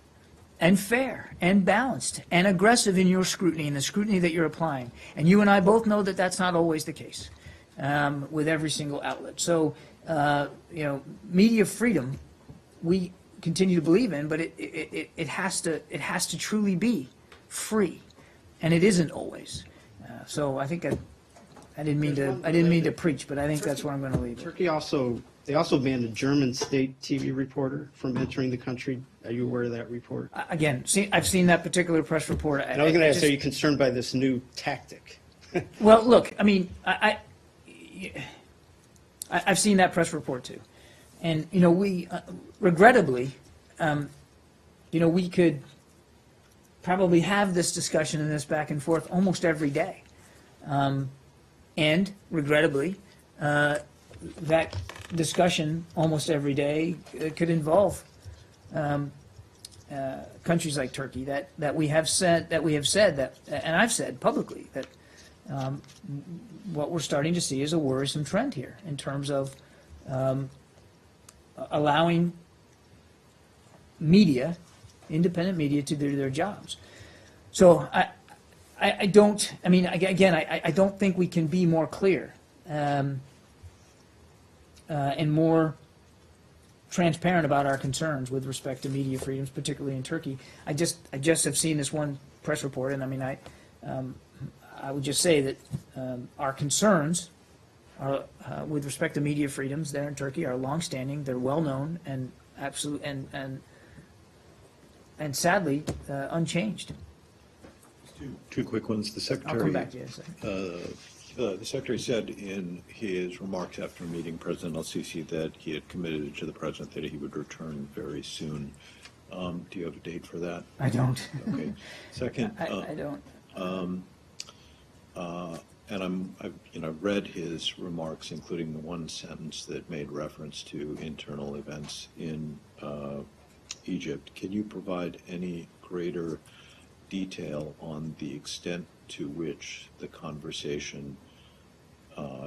and fair and balanced and aggressive in your scrutiny and the scrutiny that you're applying. And you and I both know that that's not always the case with every single outlet. So, media freedom, we continue to believe in, but it has to truly be free, and it isn't always. So I think I didn't mean to preach, but I think that's where I'm going to leave it. Turkey they also banned a German state TV reporter from entering the country. Are you aware of that report? Again, I've seen that particular press report. And I was going to ask, are you concerned by this new tactic? Well, look, I mean, I've seen that press report too, and we regrettably, we could probably have this discussion and this back and forth almost every day, and regrettably, that discussion almost every day could involve countries like Turkey that we have said that, and I've said publicly that. What we're starting to see is a worrisome trend here in terms of allowing media, independent media, to do their jobs. So I don't think we can be more clear and more transparent about our concerns with respect to media freedoms, particularly in Turkey. I just have seen this one press report, and I mean, I would just say that our concerns are, with respect to media freedoms there in Turkey are longstanding. They're well known and absolute and sadly unchanged. Two quick ones. The Secretary. I'll come back to you in a second. The Secretary said in his remarks after meeting President El-Sisi that he had committed to the President that he would return very soon. Do you have a date for that? I don't. Okay. Second. I don't. And I've read his remarks, including the one sentence that made reference to internal events in Egypt. Can you provide any greater detail on the extent to which the conversation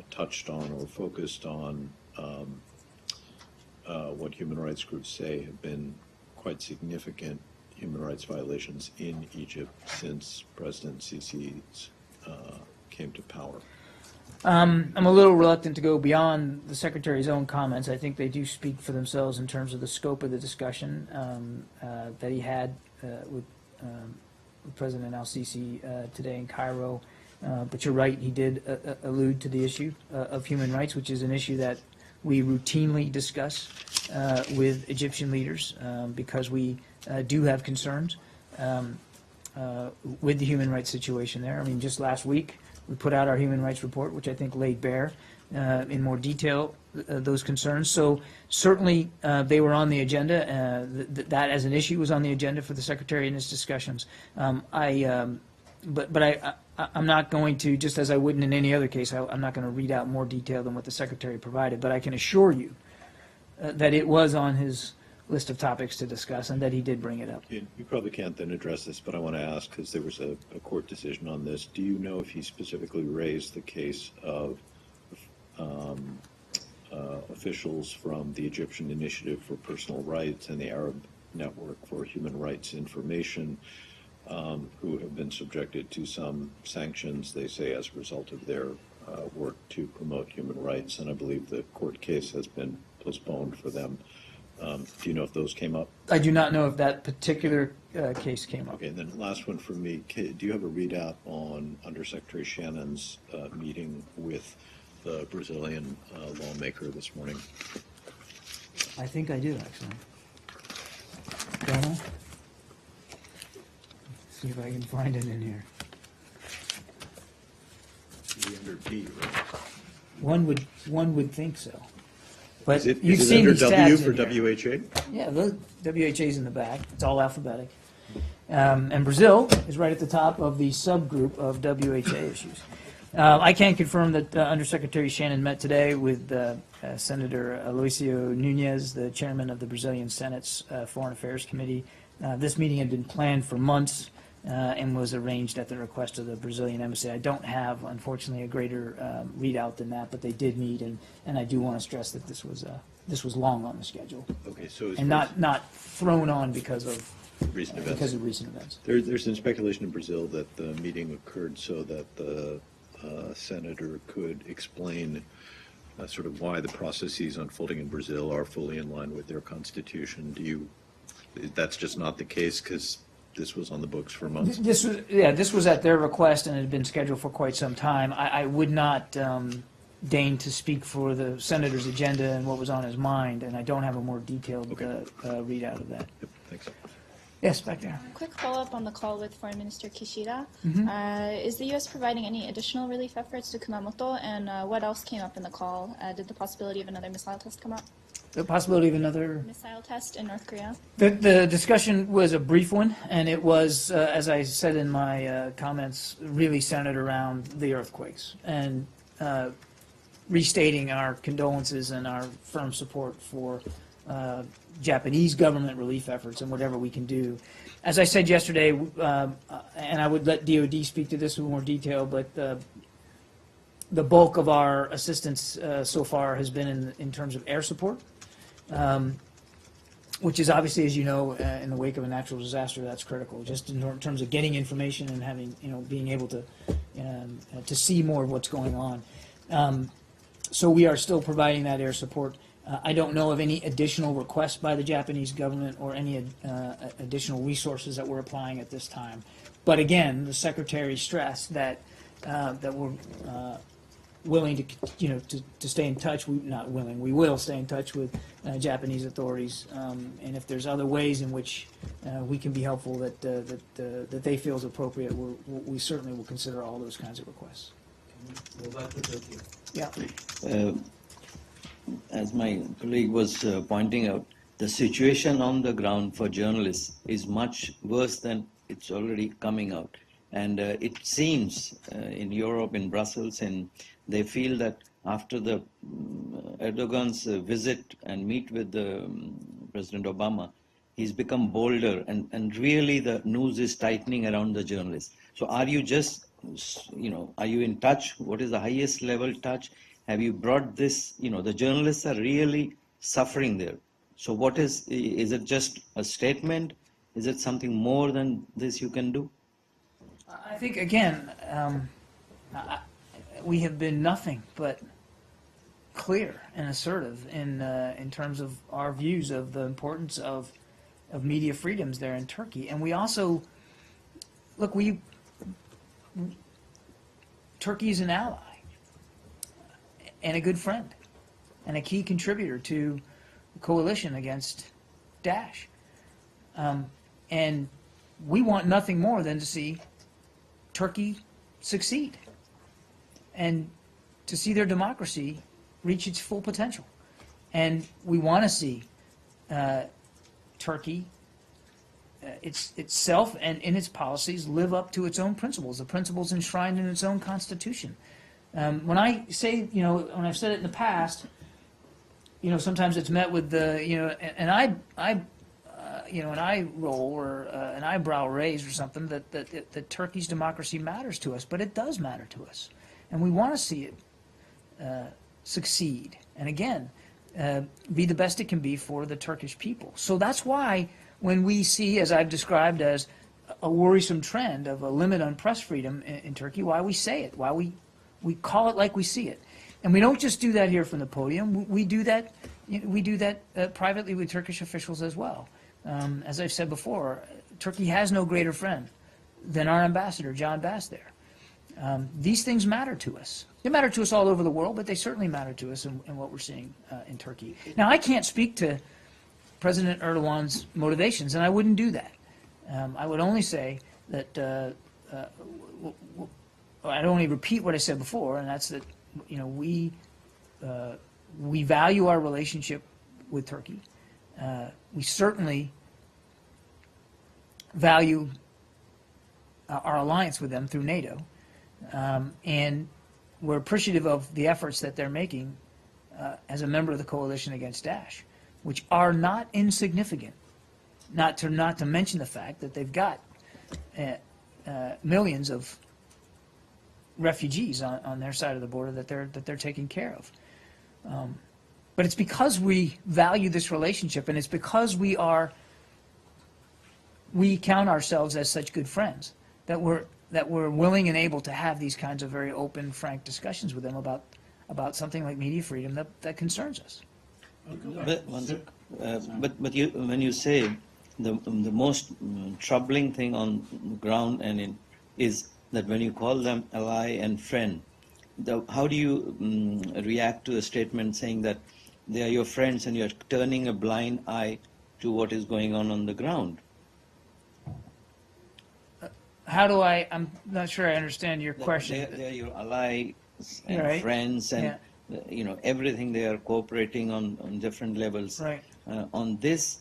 touched on or focused on what human rights groups say have been quite significant human rights violations in Egypt since President Sisi came to power? I'm a little reluctant to go beyond the Secretary's own comments. I think they do speak for themselves in terms of the scope of the discussion that he had with President El-Sisi today in Cairo. But you're right, he did allude to the issue of human rights, which is an issue that we routinely discuss with Egyptian leaders because we do have concerns with the human rights situation there. I mean, just last week, we put out our human rights report, which I think laid bare in more detail those concerns. So certainly they were on the agenda. That as an issue was on the agenda for the Secretary in his discussions. I'm not going to, just as I wouldn't in any other case, I'm not going to read out more detail than what the Secretary provided. But I can assure you that it was on his list of topics to discuss and that he did bring it up. You probably can't then address this, but I want to ask, because there was a court decision on this, do you know if he specifically raised the case of officials from the Egyptian Initiative for Personal Rights and the Arab Network for Human Rights Information who have been subjected to some sanctions, they say, as a result of their work to promote human rights? And I believe the court case has been postponed for them. Do you know if those came up? I do not know if that particular case came up. Okay, and then last one for me. Do you have a readout on Undersecretary Shannon's meeting with the Brazilian lawmaker this morning? I think I do, actually. Don't I? See if I can find it in here. Be under B, right? One would think so. But Is it you've under seen these W tabs for in here. WHA? Yeah, the WHA's in the back. It's all alphabetic. And Brazil is right at the top of the subgroup of WHA issues. I can confirm that Undersecretary Shannon met today with Senator Aloysio Nunes, the chairman of the Brazilian Senate's Foreign Affairs Committee. This meeting had been planned for months. and was arranged at the request of the Brazilian embassy. I don't have, unfortunately, a greater readout than that, but they did meet, and I do want to stress that this was long on the schedule Okay, so as and far as not thrown on because of recent events. because of recent events. There's been speculation in Brazil that the meeting occurred so that the senator could explain sort of why the processes unfolding in Brazil are fully in line with their constitution. That's just not the case because this was on the books for months? This was at their request and had been scheduled for quite some time. I would not deign to speak for the senator's agenda and what was on his mind, and I don't have a more detailed readout of that. Yep, thanks. Yes, back there. Quick follow-up on the call with Foreign Minister Kishida. Mm-hmm. Is the U.S. providing any additional relief efforts to Kumamoto, and what else came up in the call? Did the possibility of another missile test come up? The possibility of another... Missile test in North Korea? The discussion was a brief one, and it was, as I said in my comments, really centered around the earthquakes and restating our condolences and our firm support for Japanese government relief efforts and whatever we can do. As I said yesterday, and I would let DOD speak to this in more detail, but the bulk of our assistance so far has been in terms of air support, which is obviously, as you know, in the wake of a natural disaster, that's critical. Just in terms of getting information and having, being able to see more of what's going on. So we are still providing that air support. I don't know of any additional requests by the Japanese government or any additional resources that we're applying at this time. But again, the Secretary stressed that we're willing to stay in touch. We will stay in touch with Japanese authorities, and if there's other ways in which we can be helpful that they feel is appropriate, we certainly will consider all those kinds of requests. Yeah. As my colleague was pointing out, the situation on the ground for journalists is much worse than it's already coming out. And it seems in Europe, in Brussels, and they feel that after the Erdogan's visit and meet with President Obama, he's become bolder, and really the noose is tightening around the journalists. So are you just, are you in touch? What is the highest level touch? Have you brought this, the journalists are really suffering there. So what is it just a statement? Is it something more than this you can do? I think, again, we have been nothing but clear and assertive in terms of our views of the importance of media freedoms there in Turkey. And we also, look, Turkey is an ally and a good friend and a key contributor to the coalition against Daesh. And we want nothing more than to see Turkey succeed and to see their democracy reach its full potential. And we want to see Turkey itself and in its policies live up to its own principles, the principles enshrined in its own constitution. When I say, when I've said it in the past, sometimes it's met with an eye roll or an eyebrow raise or something that Turkey's democracy matters to us, but it does matter to us, and we want to see it succeed. And again, be the best it can be for the Turkish people. So that's why when we see, as I've described as a worrisome trend of a limit on press freedom in Turkey, why we say it, why we call it like we see it. And we don't just do that here from the podium. We do that privately with Turkish officials as well. As I've said before, Turkey has no greater friend than our ambassador, John Bass, there. These things matter to us. They matter to us all over the world, but they certainly matter to us in what we're seeing in Turkey. Now, I can't speak to President Erdogan's motivations, and I wouldn't do that. I would only say that I'd only repeat what I said before, and that's that we value our relationship with Turkey. We certainly value our alliance with them through NATO, and we're appreciative of the efforts that they're making as a member of the coalition against Daesh, which are not insignificant. Not to mention the fact that they've got millions of refugees on their side of the border that they're taking care of. But it's because we value this relationship, and it's because we count ourselves as such good friends that we're willing and able to have these kinds of very open, frank discussions with them about something like media freedom that concerns us. But when you say the most troubling thing on the ground is that when you call them ally and friend, how do you react to a statement saying that they are your friends and you're turning a blind eye to what is going on the ground? I'm not sure I understand your question. They're your allies and Right. friends and Yeah. everything. They are cooperating on different levels. Right. On this,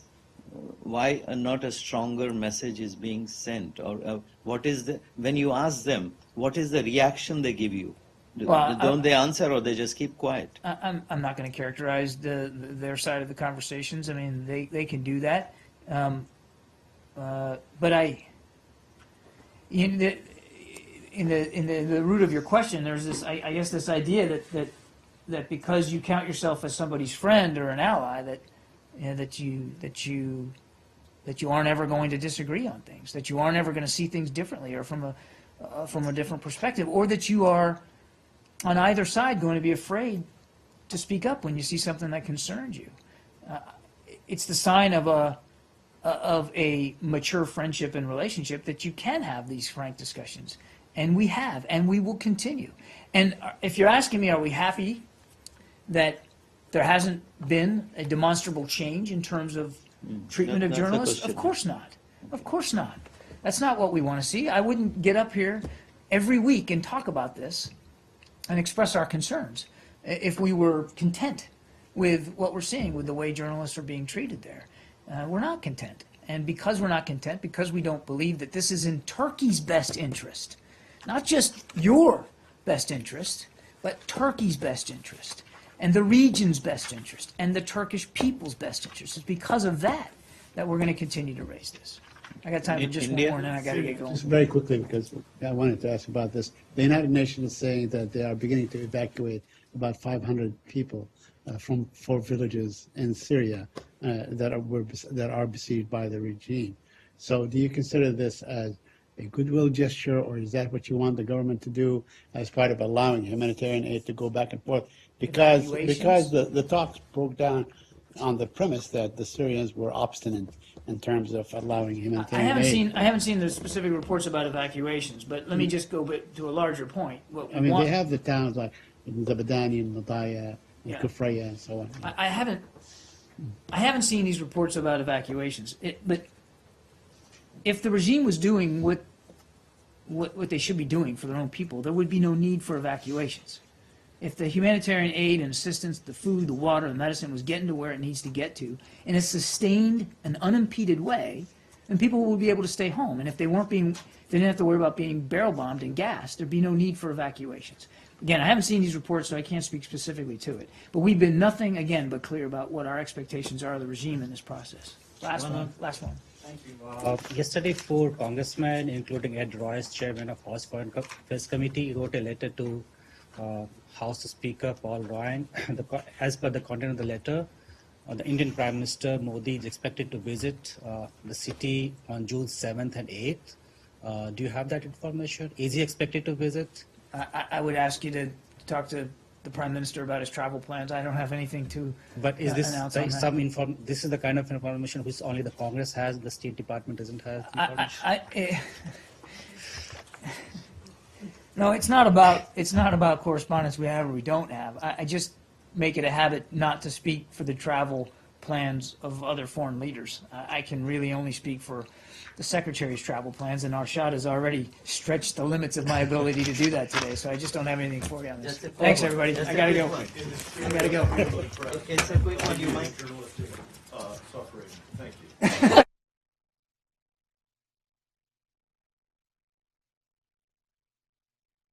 why not a stronger message is being sent, or what is when you ask them, what is the reaction they give you? Don't they answer, or they just keep quiet? I'm not going to characterize their side of the conversations. I mean, they can do that, but in the root of your question, there's this, I guess, this idea that because you count yourself as somebody's friend or an ally, that you aren't ever going to disagree on things, that you aren't ever going to see things differently or from a different perspective, or that you are on either side going to be afraid to speak up when you see something that concerns you. It's the sign of a mature friendship and relationship that you can have these frank discussions. And we have, and we will continue. And if you're asking me, are we happy that there hasn't been a demonstrable change in terms of treatment of That's the journalists? question. Of course not. Of course not. That's not what we want to see. I wouldn't get up here every week and talk about this and express our concerns if we were content with what we're seeing with the way journalists are being treated there. We're not content. And because we're not content, because we don't believe that this is in Turkey's best interest, not just your best interest, but Turkey's best interest, and the region's best interest, and the Turkish people's best interest. It's because of that we're going to continue to raise this. I got time for just one more, and then I got to get going. Just very quickly, because I wanted to ask about this. The United Nations is saying that they are beginning to evacuate about 500 people from 4 villages in Syria that are besieged by the regime. So do you consider this as a goodwill gesture, or is that what you want the government to do as part of allowing humanitarian aid to go back and forth? Because the talks broke down on the premise that the Syrians were obstinate in terms of allowing humanitarian aid. I haven't seen the specific reports about evacuations, but let me just go to a larger point. I mean, they have the towns like Zabadani and Madaya and Yeah. Kufraya and so on. I haven't seen these reports about evacuations. But if the regime was doing what they should be doing for their own people, there would be no need for evacuations. If the humanitarian aid and assistance, the food, the water, the medicine was getting to where it needs to get to in a sustained and unimpeded way, then people would be able to stay home. And if they didn't have to worry about being barrel bombed and gassed, there'd be no need for evacuations. Again, I haven't seen these reports, so I can't speak specifically to it. But we've been nothing, again, but clear about what our expectations are of the regime in this process. Last one. Thank you. Yesterday, 4 congressmen, including Ed Royce, chairman of House Foreign Affairs Committee, wrote a letter to House Speaker Paul Ryan. As per the content of the letter, the Indian Prime Minister Modi is expected to visit the city on June 7th and 8th. Do you have that information? Is he expected to visit? I would ask you to talk to the Prime Minister about his travel plans. I don't have anything to But is this announce on that. This is the kind of information which only the Congress has, the State Department doesn't have information? No, it's not about correspondence we have or we don't have. I just make it a habit not to speak for the travel plans of other foreign leaders. I can really only speak for the Secretary's travel plans, and Arshad has already stretched the limits of my ability to do that today, so I just don't have anything for you on this. Thanks, everybody. I gotta go. Okay, it's a quick one. You might. Thank you.